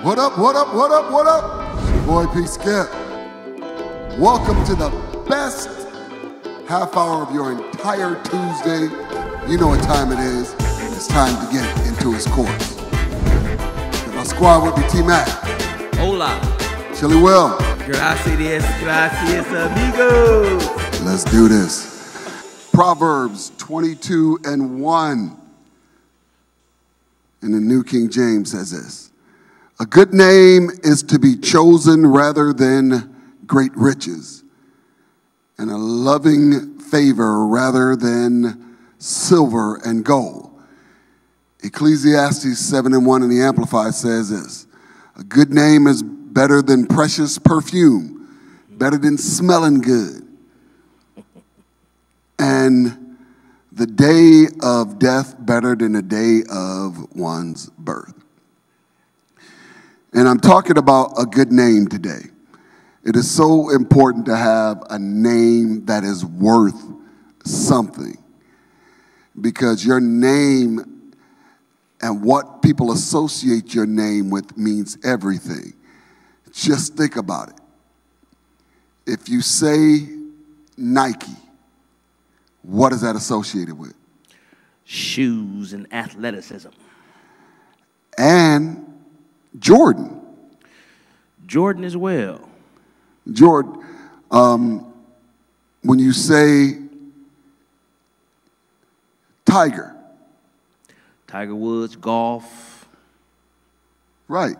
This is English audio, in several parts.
What up, what up, what up, what up? It's your boy P. Skip. Welcome to the best half hour of your entire Tuesday. You know what time it is. It's time to get into his course. Got my squad with me, T-Mac. Hola. Chili Will. Gracias, amigos. Let's do this. Proverbs 22:1 in the New King James says this. A good name is to be chosen rather than great riches, and a loving favor rather than silver and gold. Ecclesiastes 7:1 in the Amplified says this. A good name is better than precious perfume, better than smelling good. And the day of death better than the day of one's birth. And I'm talking about a good name today. It is so important to have a name that is worth something, because your name and what people associate your name with means everything. Just think about it. If you say Nike, what is that associated with? Shoes and athleticism. And Jordan. Jordan as well. Jordan. When you say Tiger. Tiger Woods, golf. Right.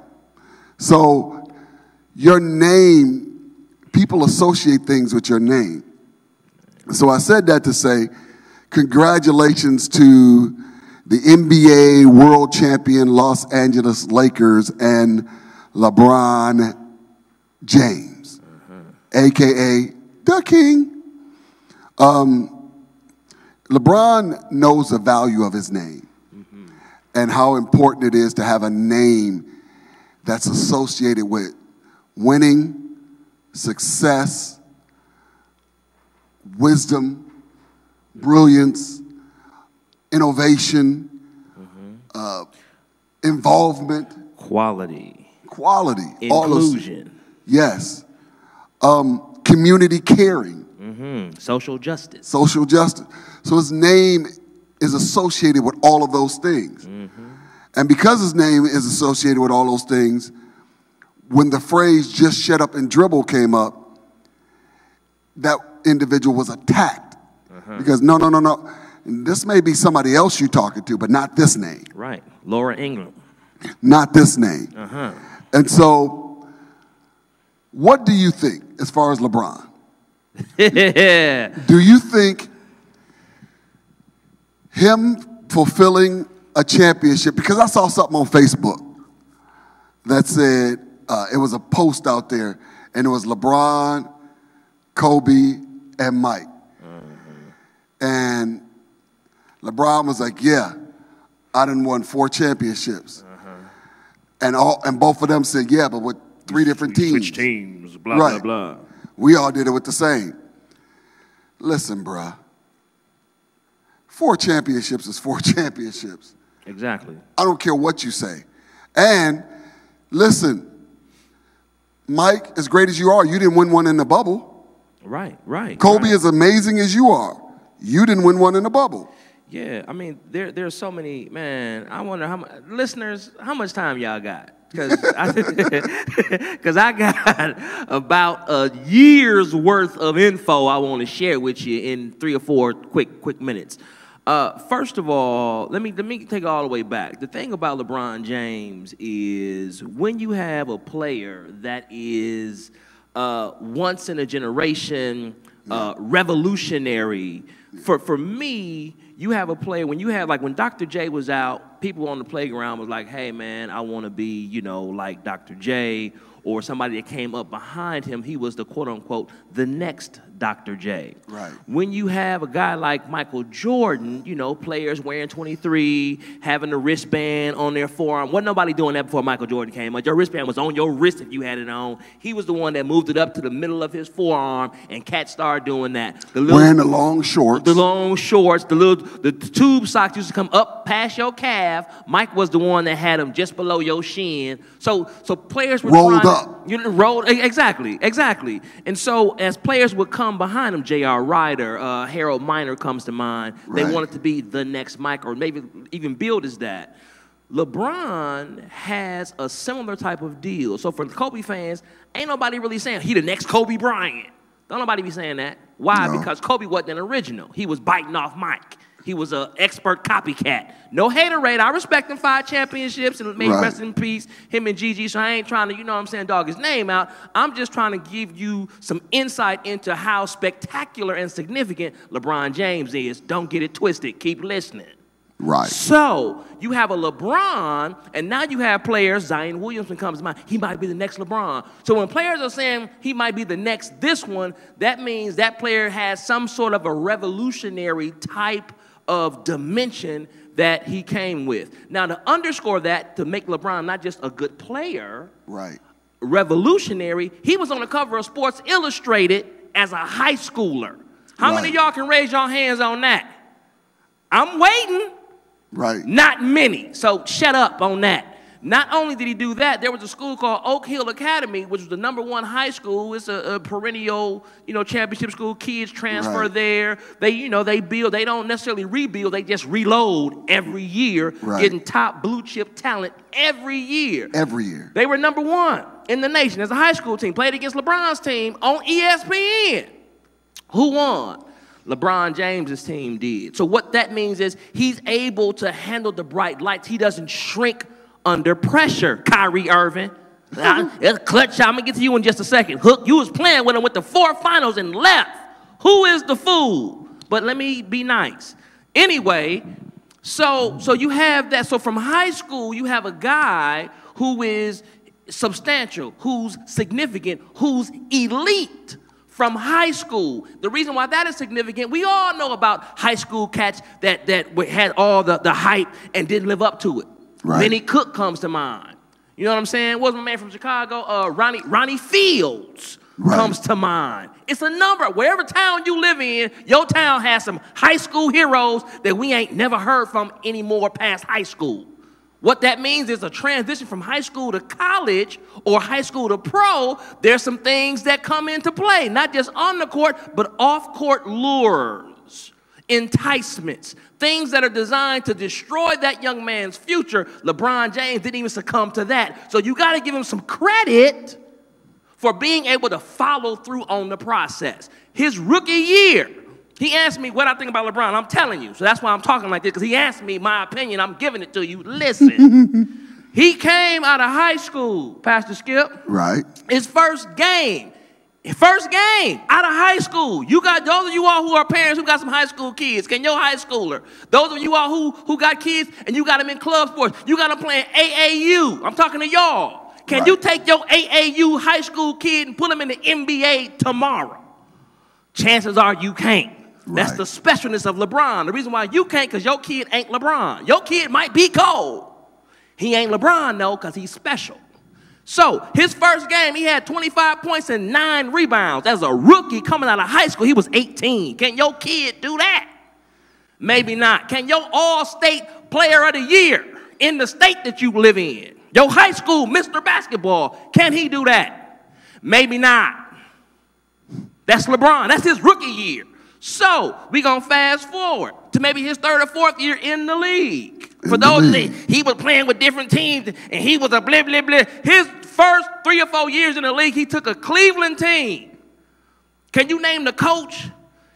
So your name, people associate things with your name. So I said that to say congratulations to the NBA world champion Los Angeles Lakers and LeBron James, a.k.a. the King. LeBron knows the value of his name and how important it is to have a name that's associated with winning, success, wisdom, brilliance, innovation, involvement, quality, all inclusion, yes, community caring, social justice. So his name is associated with all of those things. And because his name is associated with all those things, when the phrase "just shut up and dribble" came up, that individual was attacked. Because no. This may be somebody else you're talking to, but not this name. Right. Laura Ingram. Not this name. And so, what do you think as far as LeBron? Do you think him fulfilling a championship, because I saw something on Facebook that said, it was a post out there, and it was LeBron, Kobe, and Mike. And LeBron was like, yeah, I done won 4 championships. And both of them said, yeah, but with 3 different teams. Switch teams, blah, blah. We all did it with the same. Listen, bruh. 4 championships is 4 championships. Exactly. I don't care what you say. And listen, Mike, as great as you are, you didn't win one in the bubble. Right. Kobe, as amazing as you are, you didn't win one in the bubble. Yeah, I mean, there's so many, man, I wonder listeners, how much time y'all got? Because I got about a year's worth of info I want to share with you in 3 or 4 quick minutes. First of all, let me take it all the way back. The thing about LeBron James is when you have a player that is once in a generation, revolutionary. For me, you have a player, when Dr. J was out, people on the playground was like, hey, man, I want to be, like Dr. J, or somebody that came up behind him. He was the quote-unquote, the next Dr. J. Right. When you have a guy like Michael Jordan, players wearing 23, having a wristband on their forearm. Wasn't nobody doing that before Michael Jordan came up. Your wristband was on your wrist if you had it on. He was the one that moved it up to the middle of his forearm, and cats started doing that. Wearing the long shorts. The long shorts, the tube socks used to come up past your calf. Mike was the one that had them just below your shin. So players were rolled up. Exactly. And so as players would come behind him, J.R. Ryder, Harold Miner comes to mind. They wanted to be the next Mike, or maybe even billed as that. LeBron has a similar type of deal. So for the Kobe fans, ain't nobody really saying he the next Kobe Bryant. Don't nobody be saying that. Why? No. Because Kobe wasn't an original. He was biting off Mike. He was an expert copycat. No haterade. I respect him, 5 championships, and may rest in peace, him and Gigi. So I ain't trying to, you know what I'm saying, dog his name out. I'm just trying to give you some insight into how spectacular and significant LeBron James is. Don't get it twisted. Keep listening. Right. So you have a LeBron, and now you have players. Zion Williamson comes to mind. He might be the next LeBron. So when players are saying he might be the next this one, that means that player has some sort of a revolutionary type of dimension that he came with. Now, to underscore that, to make LeBron not just a good player, revolutionary, he was on the cover of Sports Illustrated as a high schooler. How many of y'all can raise your hands on that? I'm waiting. Not many. So shut up on that. Not only did he do that, there was a school called Oak Hill Academy, which was the #1 high school. It's a perennial, championship school. Kids transfer there. They, they build. They don't necessarily rebuild. They just reload every year, getting top blue chip talent every year. Every year. They were #1 in the nation as a high school team. Played against LeBron's team on ESPN. Who won? LeBron James's team did. So what that means is he's able to handle the bright lights. He doesn't shrink under pressure, Kyrie Irving. It's a clutch shot. I'm going to get to you in just a second. Hook, you was playing with him with the 4 finals and left. Who is the fool? But let me be nice. Anyway, so you have that. So from high school, you have a guy who is substantial, who's significant, who's elite. From high school. The reason why that is significant, we all know about high school cats that had all the hype and didn't live up to it. Benny Cook comes to mind. You know what I'm saying? What was my man from Chicago? Ronnie Fields comes to mind. It's a number. Wherever town you live in, your town has some high school heroes that we ain't never heard from anymore past high school. What that means is a transition from high school to college or high school to pro. There's some things that come into play, not just on the court, but off-court lures, enticements, things that are designed to destroy that young man's future. LeBron James didn't even succumb to that. So you got to give him some credit for being able to follow through on the process. His rookie year, he asked me what I think about LeBron. I'm telling you. So that's why I'm talking like this, because he asked me my opinion. I'm giving it to you. Listen. He came out of high school, Pastor Skip. His first game out of high school. You got those of you all who are parents who got some high school kids. Can your high schooler, those of you all who got kids and you got them in club sports, you got them playing AAU. I'm talking to y'all. Can you take your AAU high school kid and put him in the NBA tomorrow? Chances are you can't. That's the specialness of LeBron. The reason why you can't, because your kid ain't LeBron. Your kid might be cold. He ain't LeBron, though, because he's special. So his first game, he had 25 points and 9 rebounds. As a rookie coming out of high school, he was 18. Can your kid do that? Maybe not. Can your all-state player of the year in the state that you live in, your high school Mr. Basketball, can he do that? Maybe not. That's LeBron. That's his rookie year. So we're going to fast forward to maybe his 3rd or 4th year in the league. For those that he was playing with different teams and he was a blah, blah, blah. His first 3 or 4 years in the league, he took a Cleveland team. Can you name the coach?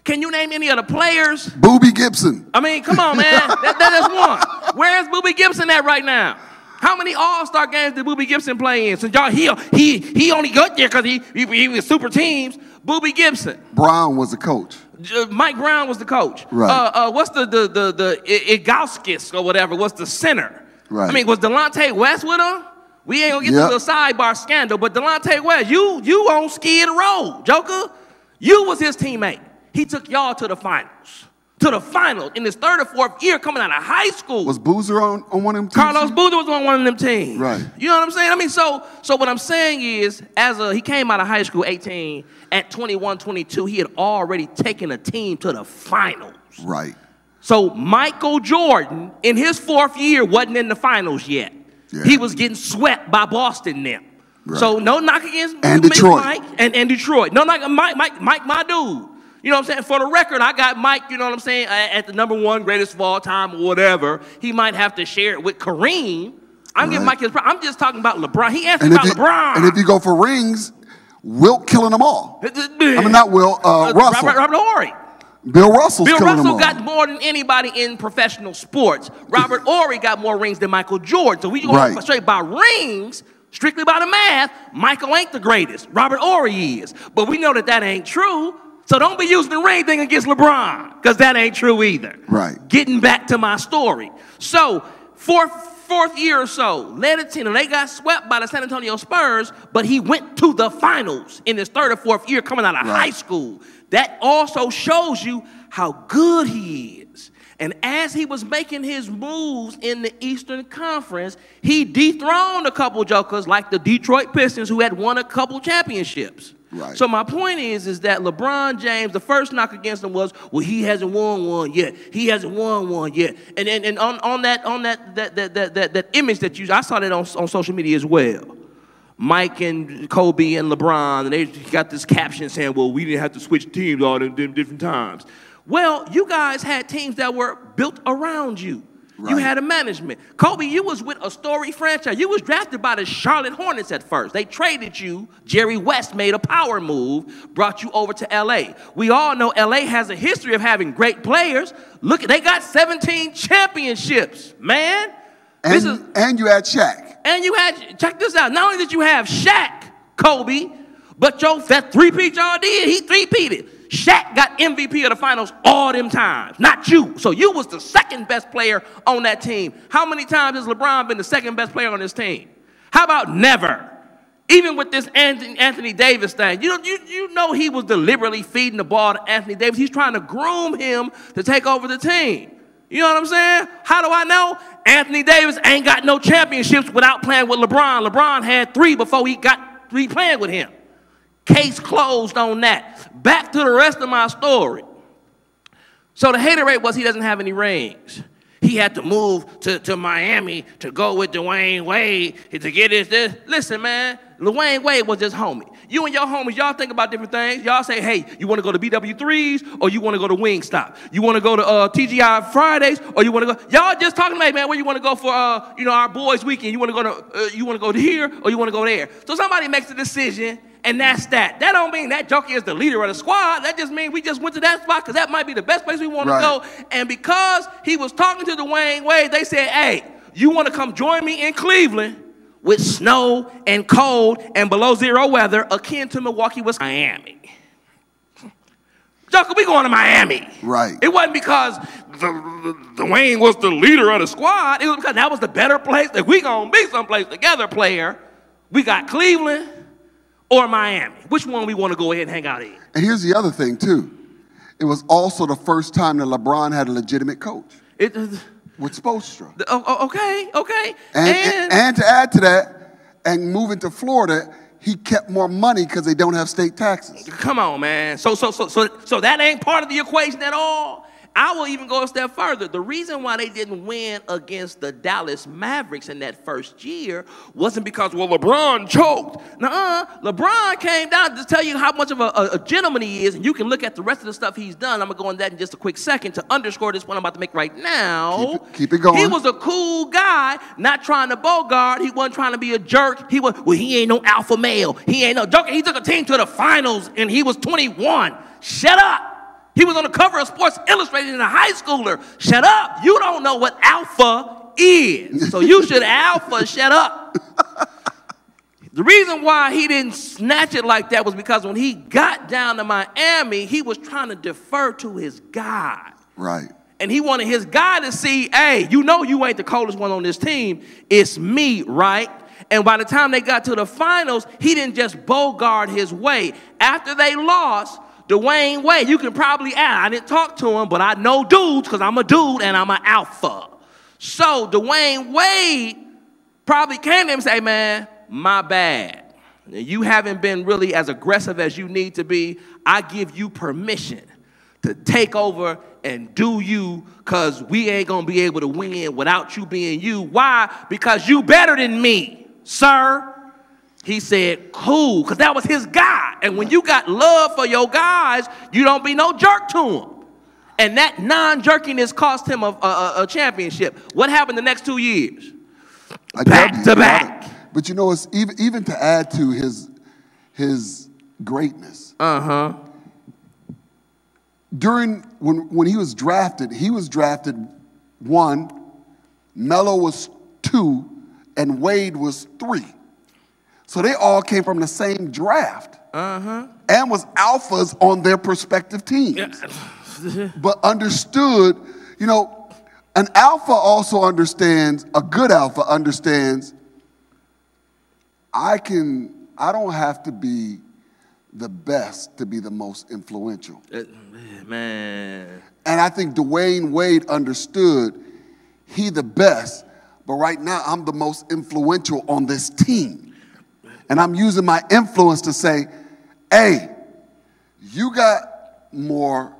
Can you name any of the players? Boobie Gibson. I mean, come on, man. that is one. Where's Boobie Gibson at right now? How many All-Star games did Boobie Gibson play in? Since y'all, he only got there because he was super teams. Boobie Gibson. Brown was the coach. Mike Brown was the coach. What's the Igauskis or whatever? What's the center? I mean, was Delonte West with him? We ain't gonna get to the sidebar scandal, but Delonte West, you on Skid Row, Joker. You was his teammate. He took y'all to the finals. To the finals in his 3rd or 4th year coming out of high school. Was Boozer on one of them teams? Carlos Boozer was on one of them teams. You know what I'm saying? I mean, so what I'm saying is, he came out of high school 18, at 21, 22, he had already taken a team to the finals. Right. So Michael Jordan, in his 4th year, wasn't in the finals yet. Yeah. He was getting swept by Boston now. Right. So no knock against Detroit. Mike and Detroit. No knock, Mike, my dude. You know what I'm saying? For the record, I got Mike, you know what I'm saying, at the #1 greatest of all time or whatever. He might have to share it with Kareem. I'm giving Mike his pride. I'm just talking about LeBron. He asked me about LeBron. And if you go for rings, Wilt killing them all. I mean, not Wilt, Russell. Robert Horry. Bill Russell's killing them all. Bill Russell got more than anybody in professional sports. Robert Horry got more rings than Michael Jordan. So we go straight by rings, strictly by the math, Michael ain't the greatest. Robert Horry is. But we know that ain't true. So don't be using the ring thing against LeBron, because that ain't true either. Right. Getting back to my story. So, fourth year or so, led a team, and they got swept by the San Antonio Spurs, but he went to the finals in his 3rd or 4th year coming out of high school. That also shows you how good he is. And as he was making his moves in the Eastern Conference, he dethroned a couple jokers like the Detroit Pistons, who had won a couple championships. Right. So my point is that LeBron James, the first knock against him was, well, he hasn't won one yet. He hasn't won one yet. And on that image that I saw that on social media as well. Mike and Kobe and LeBron, and they got this caption saying, well, we didn't have to switch teams all them different times. Well, you guys had teams that were built around you. Right. You had a management. Kobe, you was with a storied franchise. You was drafted by the Charlotte Hornets at first. They traded you. Jerry West made a power move, brought you over to L.A. We all know L.A. has a history of having great players. Look, they got 17 championships, man. And you had Shaq. And you had, check this out, not only did you have Shaq, Kobe, but that three-peat y'all did, he three-peated. Shaq got MVP of the finals all them times, not you. So you was the 2nd best player on that team. How many times has LeBron been the 2nd best player on this team? How about never? Even with this Anthony Davis thing, you know he was deliberately feeding the ball to Anthony Davis. He's trying to groom him to take over the team. You know what I'm saying? How do I know? Anthony Davis ain't got no championships without playing with LeBron. LeBron had 3 before he got 3 playing with him. Case closed on that. Back to the rest of my story. So the hater rate was he doesn't have any rings. He had to move to Miami to go with Dwayne Wade to get this. Listen, man, Dwayne Wade was just homie. You and your homies, y'all think about different things. Y'all say, hey, you want to go to BW3s or you want to go to Wingstop? You want to go to TGI Fridays or you want to go? Y'all just talking about, man, where you want to go for our boys' weekend? You want to go to here or you want to go there? So somebody makes a decision. And that's that. That don't mean that joker is the leader of the squad. That just means we just went to that spot because that might be the best place we want to go. And because he was talking to Dwayne Wade, they said, hey, you want to come join me in Cleveland with snow and cold and below 0 weather akin to Milwaukee, Miami. Joker, we going to Miami. Right. It wasn't because Dwayne was the leader of the squad. It was because that was the better place. If we going to be someplace together, player, we got Cleveland or Miami. Which one we want to go ahead and hang out in? And here's the other thing, too. It was also the first time that LeBron had a legitimate coach. With Spoelstra. Okay. And to add to that, and moving to Florida, he kept more money because they don't have state taxes. Come on, man. So that ain't part of the equation at all. I will even go a step further. The reason why they didn't win against the Dallas Mavericks in that first year wasn't because, well, LeBron choked. Nuh-uh. LeBron came down to tell you how much of a gentleman he is, and you can look at the rest of the stuff he's done. I'm going to go on that in just a quick second to underscore this point I'm about to make right now. Keep it going. He was a cool guy, not trying to bogart. He wasn't trying to be a jerk. He ain't no alpha male. He ain't no joker. He took a team to the finals, and he was 21. Shut up. He was on the cover of Sports Illustrated in a high schooler. Shut up. You don't know what alpha is. So you should alpha shut up. The reason why he didn't snatch it like that was because when he got down to Miami, he was trying to defer to his guy. Right. And he wanted his guy to see, hey, you know you ain't the coldest one on this team. It's me, right? And by the time they got to the finals, he didn't just bogart his way. After they lost, Dwayne Wade, you can probably add, I didn't talk to him, but I know dudes because I'm a dude and I'm an alpha. So Dwayne Wade probably came to him and say, man, my bad. You haven't been really as aggressive as you need to be. I give you permission to take over and do you, because we ain't going to be able to win without you being you. Why? Because you better than me, sir. He said, cool, because that was his guy. And when you got love for your guys, you don't be no jerk to them. And that non-jerkiness cost him a championship. What happened the next 2 years? Back to back. But you know, it's even to add to his greatness. During when he was drafted 1, Melo was 2, and Wade was 3. So they all came from the same draft and was alphas on their respective teams. But understood, you know, an alpha also understands, a good alpha understands, I don't have to be the best to be the most influential. Man. And I think Dwayne Wade understood he the best, but right now I'm the most influential on this team. And I'm using my influence to say, hey, you got more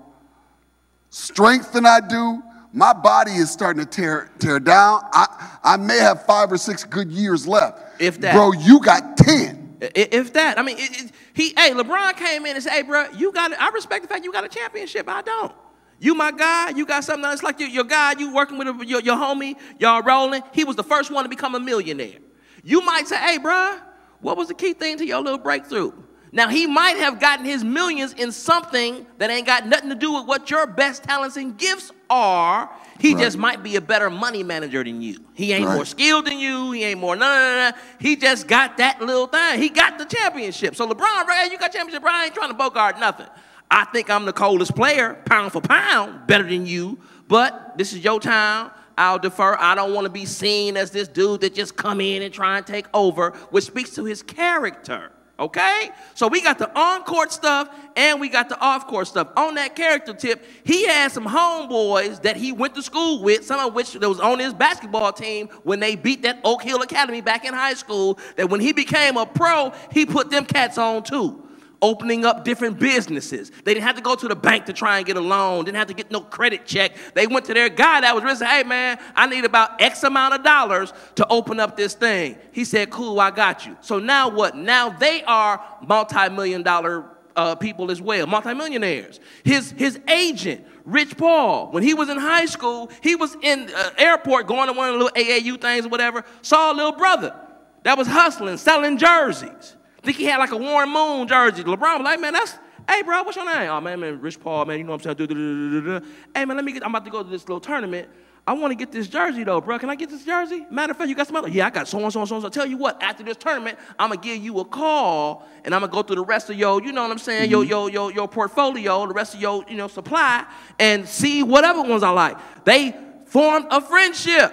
strength than I do. My body is starting to tear down. I may have 5 or 6 good years left. If that. Bro, you got 10. If that. I mean, LeBron came in and said, hey, bro, you got it. I respect the fact you got a championship. I don't. You my guy. You got something else like your guy. You working with your homie. Y'all rolling. He was the first one to become a millionaire. You might say, hey, bro, what was the key thing to your little breakthrough? Now, he might have gotten his millions in something that ain't got nothing to do with what your best talents and gifts are. He just might be a better money manager than you. He ain't more skilled than you. He ain't more none. He just got that little thing. He got the championship. So LeBron, hey, you got championship, bro. I ain't trying to bogart nothing. I think I'm the coldest player, pound for pound, better than you. But this is your time. I'll defer. I don't want to be seen as this dude that just come in and try and take over, which speaks to his character, okay? So we got the on-court stuff and we got the off-court stuff. On that character tip, he had some homeboys that he went to school with, some of which that was on his basketball team when they beat that Oak Hill Academy back in high school, that when he became a pro, he put them cats on too. Opening up different businesses. They didn't have to go to the bank to try and get a loan. Didn't have to get no credit check. They went to their guy that was rich and said, hey, man, I need about X amount of dollars to open up this thing. He said, cool, I got you. So now what? Now they are multi-million-dollar people as well, multi-millionaires. His agent, Rich Paul, when he was in high school, he was in airport going to one of the little AAU things or whatever, saw a little brother that was hustling, selling jerseys. I think he had like a Warren Moon jersey. LeBron was like, man, hey, bro, what's your name? Oh, man, Rich Paul, man, you know what I'm saying? Hey, man, I'm about to go to this little tournament. I want to get this jersey, though, bro. Can I get this jersey? Matter of fact, you got some other? Yeah, I got so-and-so, so-and-so. Tell you what, after this tournament, I'm going to give you a call, and I'm going to go through the rest of your, you know what I'm saying, your portfolio, the rest of your, supply, and see what other ones I like. They formed a friendship.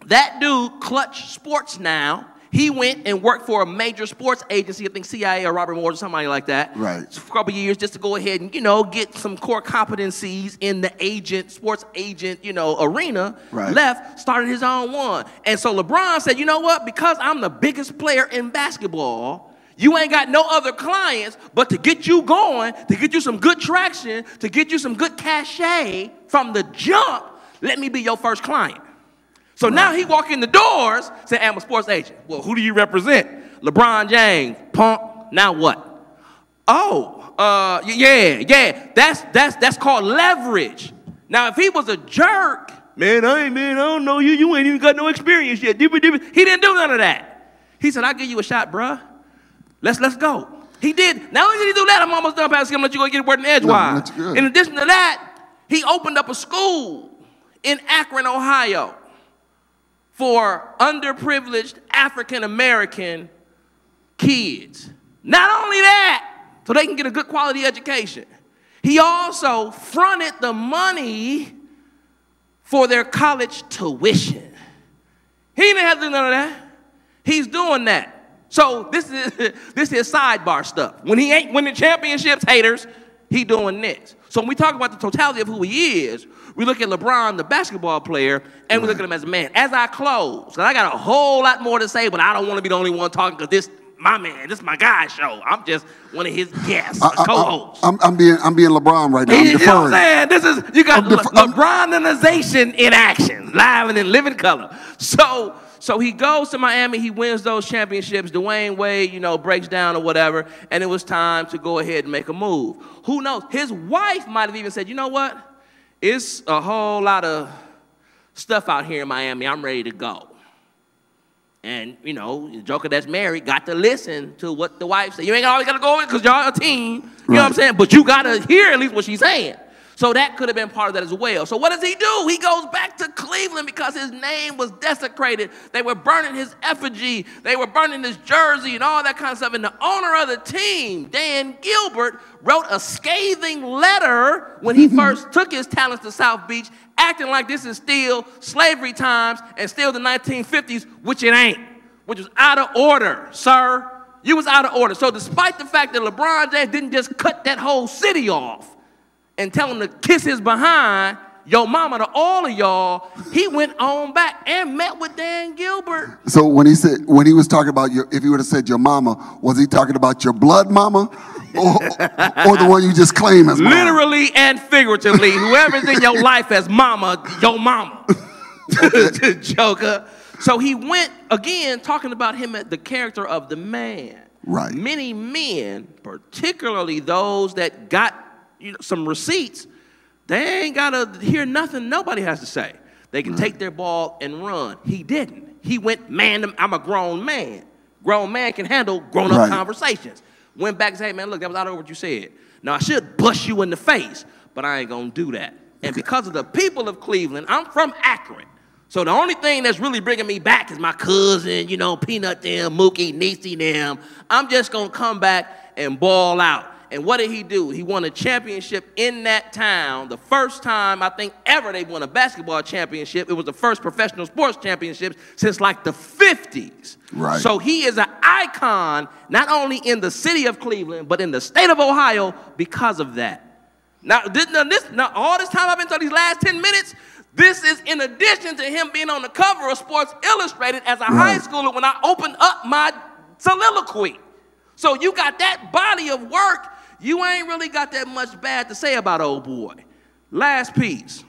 That dude, Clutch Sports now, he went and worked for a major sports agency, I think CIA or Robert Morris or somebody like that. Right. For a couple of years just to go ahead and, get some core competencies in the sports agent, arena. Right. Left, started his own one. And so LeBron said, you know what? Because I'm the biggest player in basketball, you ain't got no other clients, but to get you going, to get you some good traction, to get you some good cachet from the jump, let me be your first client. So now he walk in the doors, say, I'm a sports agent. Well, who do you represent? LeBron James, punk, now what? Oh, yeah, that's called leverage. Now, if he was a jerk, man, I don't know you, you ain't even got no experience yet. He didn't do none of that. He said, I'll give you a shot, bruh. Let's go. He did. Not only did he do that, I'm almost done, Pastor Kim, let you go get a word in edgewise. In addition to that, he opened up a school in Akron, Ohio, for underprivileged African-American kids. Not only that, so they can get a good quality education. He also fronted the money for their college tuition. He didn't have to do none of that. He's doing that. So this is sidebar stuff. When he ain't winning championships, haters, he doing this. So when we talk about the totality of who he is, we look at LeBron, the basketball player, and we look at him as a man. As I close, and I got a whole lot more to say, but I don't want to be the only one talking because this my man. This is my guy's show. I'm just one of his guests, co-hosts. I'm being LeBron right now. I'm you deferring. know what I'm saying? This is, you got LeBronization in action, live and in living color. So he goes to Miami, he wins those championships. Dwayne Wade, breaks down or whatever, and it was time to go ahead and make a move. Who knows? His wife might have even said, you know what? It's a whole lot of stuff out here in Miami. I'm ready to go. And, the joker that's married got to listen to what the wife said. You ain't always got to go in because y'all a team. You know what I'm saying? But you got to hear at least what she's saying. So that could have been part of that as well. So what does he do? He goes back to Cleveland because his name was desecrated. They were burning his effigy. They were burning his jersey and all that kind of stuff. And the owner of the team, Dan Gilbert, wrote a scathing letter when he first took his talents to South Beach, acting like this is still slavery times and still the 1950s, which it ain't, which was out of order, sir. You was out of order. So despite the fact that LeBron James didn't just cut that whole city off and tell him to kiss his behind, your mama, to all of y'all, he went on back and met with Dan Gilbert. So when he was talking about if he would have said your mama, was he talking about your blood mama or the one you just claim as mama? Literally and figuratively, whoever's in your life as mama, your mama. Joker. So he went, again, talking about him as the character of the man. Right. Many men, particularly those that got some receipts, they ain't got to hear nothing nobody has to say. They can take their ball and run. He didn't. He went, man, I'm a grown man. Grown man can handle grown-up conversations. Went back and said, hey, man, look, that was out of what you said. Now, I should bust you in the face, but I ain't going to do that. And because of the people of Cleveland, I'm from Akron. So the only thing that's really bringing me back is my cousin, Peanut them, Mookie, Niecy them. I'm just going to come back and ball out. And what did he do? He won a championship in that town. The first time, I think, ever they won a basketball championship. It was the first professional sports championship since like the 50s. Right. So he is an icon, not only in the city of Cleveland, but in the state of Ohio because of that. Now all this time I've been talking these last 10 minutes, this is in addition to him being on the cover of Sports Illustrated as a high schooler when I opened up my soliloquy. So you got that body of work. You ain't really got that much bad to say about old boy. Last piece.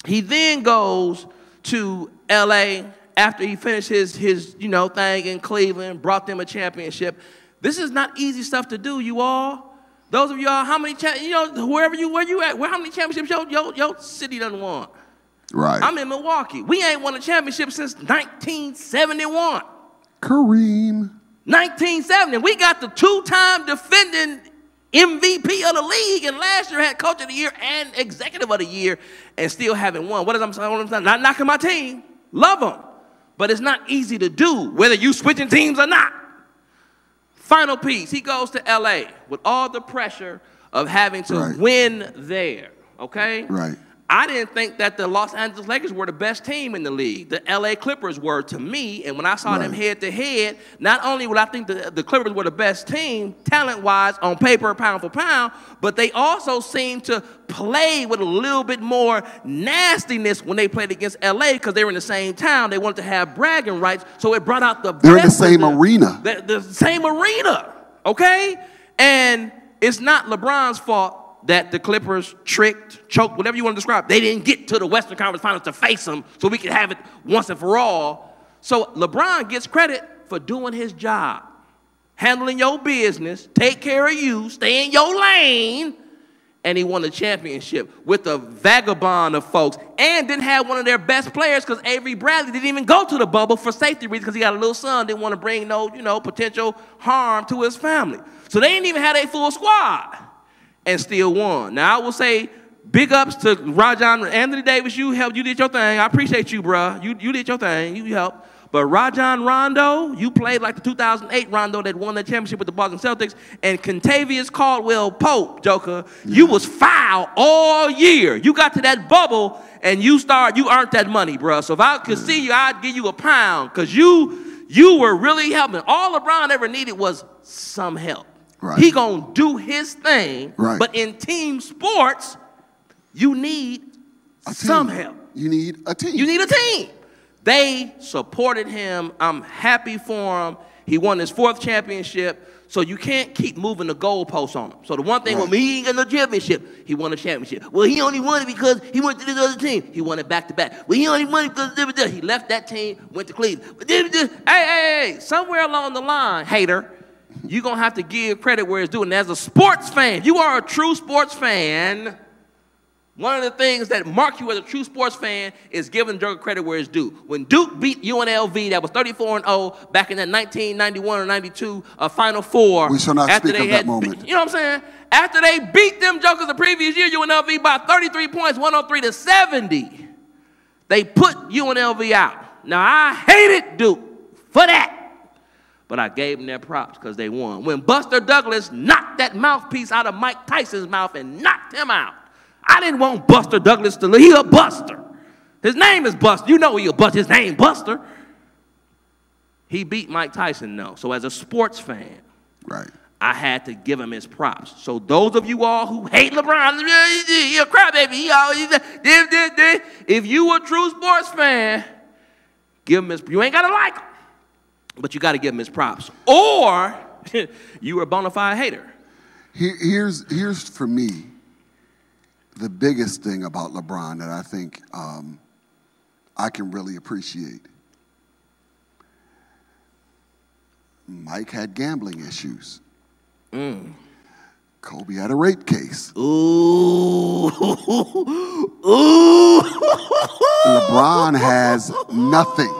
He then goes to L.A. after he finished his thing in Cleveland, brought them a championship. This is not easy stuff to do, you all. Those of y'all, how many, where you at, how many championships your city done won? Right. I'm in Milwaukee. We ain't won a championship since 1971. Kareem. 1970. We got the two-time defending MVP of the league, and last year had Coach of the Year and Executive of the Year, and still haven't won. What is I'm saying? Not knocking my team. Love them. But it's not easy to do, whether you switching teams or not. Final piece. He goes to L.A. with all the pressure of having to win there. Okay? Right. I didn't think that the Los Angeles Lakers were the best team in the league. The L.A. Clippers were to me, and when I saw them head-to-head, not only would I think the Clippers were the best team, talent-wise, on paper, pound for pound, but they also seemed to play with a little bit more nastiness when they played against L.A. because they were in the same town. They wanted to have bragging rights, so it brought out the best. They're in the same arena. The same arena, okay? And it's not LeBron's fault that the Clippers tricked, choked, whatever you want to describe. They didn't get to the Western Conference Finals to face them so we could have it once and for all. So LeBron gets credit for doing his job, handling your business, take care of you, stay in your lane, and he won a championship with a vagabond of folks and didn't have one of their best players because Avery Bradley didn't even go to the bubble for safety reasons because he got a little son, didn't want to bring no, potential harm to his family. So they didn't even have a full squad. And still won. Now, I will say big ups to Rajon, Anthony Davis, you did your thing. I appreciate you, bruh. You did your thing. You helped. But Rajon Rondo, you played like the 2008 Rondo that won the championship with the Boston Celtics. And Kentavious Caldwell Pope, Joker, you was foul all year. You got to that bubble, and you earned that money, bruh. So if I could see you, I'd give you a pound because you were really helping. All LeBron ever needed was some help. Right. He gonna do his thing, but in team sports, you need some help. You need a team. You need a team. They supported him. I'm happy for him. He won his 4th championship. So you can't keep moving the goalposts on him. So the one thing with me, he ain't got no championship. He won a championship. Well, he only won it because he went to this other team. He won it back-to-back. Well, he only won it because he left that team, went to Cleveland. Hey, somewhere along the line, hater, you're going to have to give credit where it's due. And as a sports fan, you are a true sports fan. One of the things that mark you as a true sports fan is giving Duke credit where it's due. When Duke beat UNLV, that was 34-0 back in that 1991 or 92 Final Four. We shall not speak of that moment. You know what I'm saying? After they beat them jokers the previous year, UNLV by 33 points, 103-70. They put UNLV out. Now, I hated Duke for that. But I gave them their props because they won. When Buster Douglas knocked that mouthpiece out of Mike Tyson's mouth and knocked him out, I didn't want Buster Douglas to live. He a buster. His name is Buster. You know he a buster. His name Buster. He beat Mike Tyson, though. So as a sports fan, right, I had to give him his props. So those of you all who hate LeBron, he a crybaby. He always, if you a true sports fan, give him his, you ain't got to like him, but you got to give him his props. Or you were a bona fide hater. Here's for me, the biggest thing about LeBron that I think I can really appreciate. Mike had gambling issues. Kobe had a rape case. Ooh. LeBron has nothing.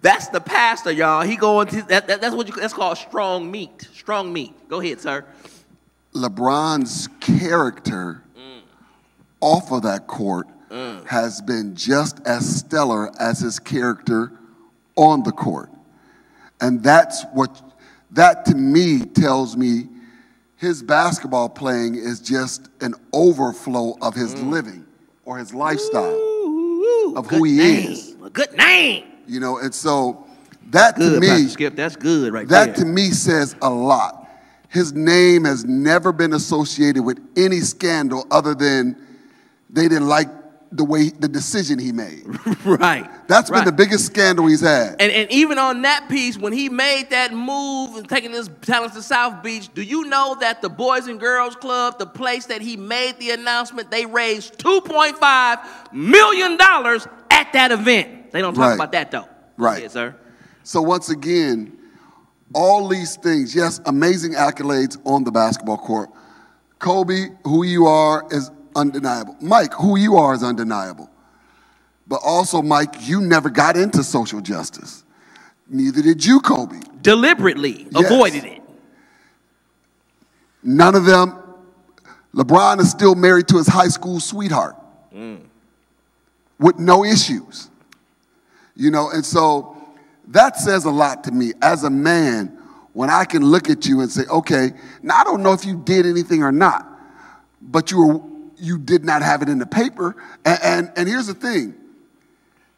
That's the pastor, y'all. He going to that's called strong meat. Strong meat. Go ahead, sir. LeBron's character off of that court has been just as stellar as his character on the court. And that to me tells me his basketball playing is just an overflow of his living or his lifestyle of who he is. A good name. You know, and so that good, to me, Pastor Skip, that's good right there. That to me says a lot. His name has never been associated with any scandal other than they didn't like the decision he made. Right. That's been the biggest scandal he's had. And even on that piece, when he made that move and taking his talents to South Beach, do you know that the Boys and Girls Club, the place that he made the announcement, they raised $2.5 million at that event. They don't talk about that, though. Right. Yeah, sir. So once again, all these things, yes, amazing accolades on the basketball court. Kobe, who you are, is undeniable. Mike, who you are, is undeniable. But also, Mike, you never got into social justice. Neither did you, Kobe. Deliberately avoided it. None of them. LeBron is still married to his high school sweetheart with no issues. You know, and so that says a lot to me as a man when I can look at you and say, okay, now I don't know if you did anything or not, but you did not have it in the paper. And here's the thing.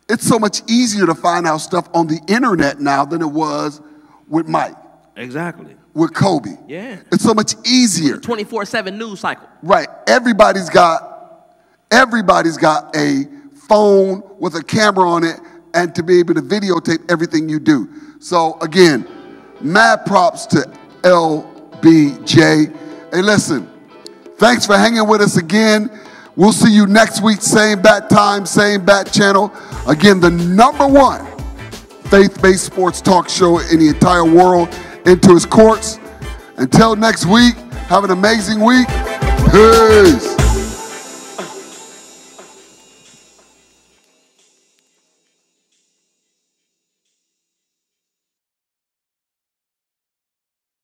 It's so much easier to find out stuff on the internet now than it was with Mike. Exactly. With Kobe. Yeah. It's so much easier. 24/7 news cycle. Right. Everybody's got a phone with a camera on it and to be able to videotape everything you do. So again, mad props to LBJ. Hey, listen, thanks for hanging with us again. We'll see you next week, same bat time, same bat channel. Again, the #1 faith-based sports talk show in the entire world, Into His Courts. Until next week, have an amazing week. Peace.